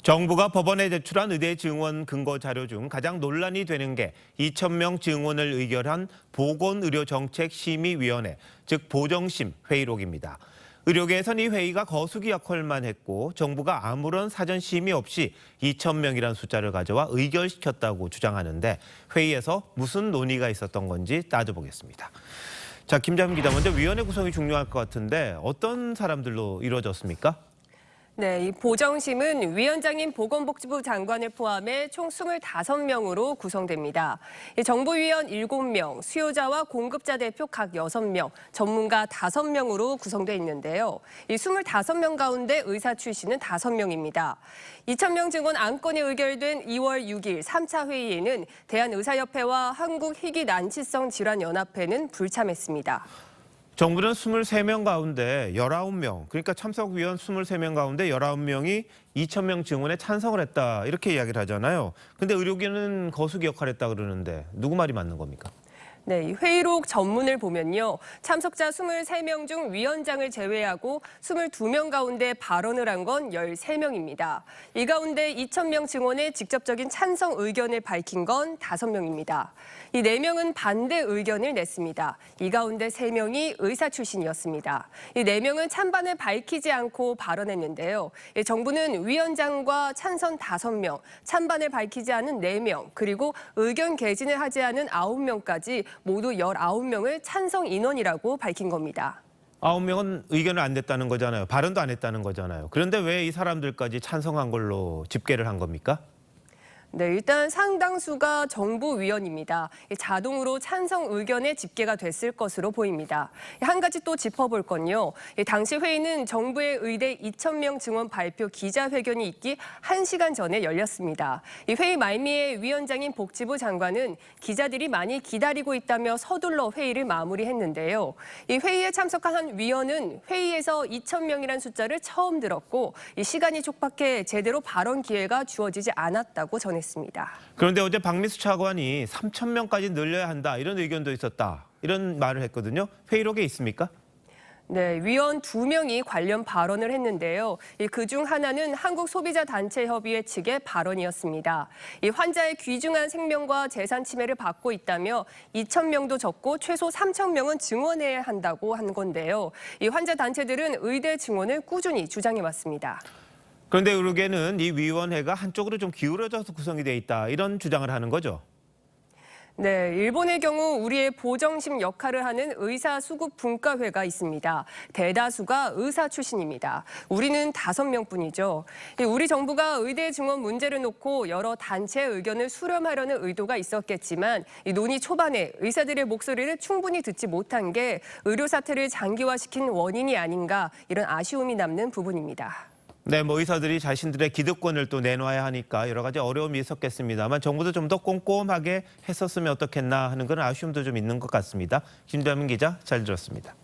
정부가 법원에 제출한 의대 증원 근거 자료 중 가장 논란이 되는 게 2,000명 증원을 의결한 보건의료정책심의위원회, 즉 보정심 회의록입니다. 의료계에선 이 회의가 거수기 역할만 했고 정부가 아무런 사전 심의 없이 2,000명이라는 숫자를 가져와 의결시켰다고 주장하는데 회의에서 무슨 논의가 있었던 건지 따져보겠습니다. 자, 김자민 기자, 먼저 위원회 구성이 중요할 것 같은데 어떤 사람들로 이루어졌습니까? 네, 이 보정심은 위원장인 보건복지부 장관을 포함해 총 25명으로 구성됩니다. 정부위원 7명, 수요자와 공급자 대표 각 6명, 전문가 5명으로 구성돼 있는데요. 이 25명 가운데 의사 출신은 5명입니다. 2,000명 증원 안건이 의결된 2월 6일 3차 회의에는 대한의사협회와 한국희귀난치성 질환연합회는 불참했습니다. 정부는 23명 가운데 19명, 그러니까 참석위원 23명 가운데 19명이 2,000명 증원에 찬성을 했다, 이렇게 이야기를 하잖아요. 근데 의료계는 거수기 역할을 했다 그러는데 누구 말이 맞는 겁니까? 네, 이 회의록 전문을 보면요. 참석자 23명 중 위원장을 제외하고 22명 가운데 발언을 한 건 13명입니다. 이 가운데 2,000명 증원에 직접적인 찬성 의견을 밝힌 건 5명입니다. 이 4명은 반대 의견을 냈습니다. 이 가운데 3명이 의사 출신이었습니다. 이 4명은 찬반을 밝히지 않고 발언했는데요. 정부는 위원장과 찬성 5명, 찬반을 밝히지 않은 4명, 그리고 의견 개진을 하지 않은 9명까지 모두 19명을 찬성 인원이라고 밝힌 겁니다. 9명은 의견을 안 냈다는 거잖아요. 발언도 안 했다는 거잖아요. 그런데 왜 이 사람들까지 찬성한 걸로 집계를 한 겁니까? 네, 일단 상당수가 정부 위원입니다. 자동으로 찬성 의견에 집계가 됐을 것으로 보입니다. 한 가지 또 짚어볼 건요. 당시 회의는 정부의 의대 2,000명 증원 발표 기자회견이 있기 1시간 전에 열렸습니다. 이 회의 말미에 위원장인 복지부 장관은 기자들이 많이 기다리고 있다며 서둘러 회의를 마무리했는데요. 이 회의에 참석한 한 위원은 회의에서 2,000명이란 숫자를 처음 들었고 이 시간이 촉박해 제대로 발언 기회가 주어지지 않았다고 전했습니다. 그런데 어제 박미수 차관이 3,000명까지 늘려야 한다, 이런 의견도 있었다, 이런 말을 했거든요. 회의록에 있습니까? 네, 위원 2명이 관련 발언을 했는데요. 그중 하나는 한국소비자단체협의회 측의 발언이었습니다. 이 환자의 귀중한 생명과 재산 침해를 받고 있다며 2,000명도 적고 최소 3,000명은 증원해야 한다고 한 건데요. 이 환자 단체들은 의대 증원을 꾸준히 주장해 왔습니다. 그런데 의료계는 이 위원회가 한쪽으로 좀 기울어져서 구성이 돼 있다, 이런 주장을 하는 거죠. 네, 일본의 경우 우리의 보정심 역할을 하는 의사수급분과회가 있습니다. 대다수가 의사 출신입니다. 우리는 5명뿐이죠. 우리 정부가 의대 증원 문제를 놓고 여러 단체의 의견을 수렴하려는 의도가 있었겠지만 이 논의 초반에 의사들의 목소리를 충분히 듣지 못한 게 의료 사태를 장기화시킨 원인이 아닌가, 이런 아쉬움이 남는 부분입니다. 네, 의사들이 자신들의 기득권을 또 내놔야 하니까 여러 가지 어려움이 있었겠습니다만 정부도 좀 더 꼼꼼하게 했었으면 어떻겠나 하는 그런 아쉬움도 좀 있는 것 같습니다. 김자민 기자, 잘 들었습니다.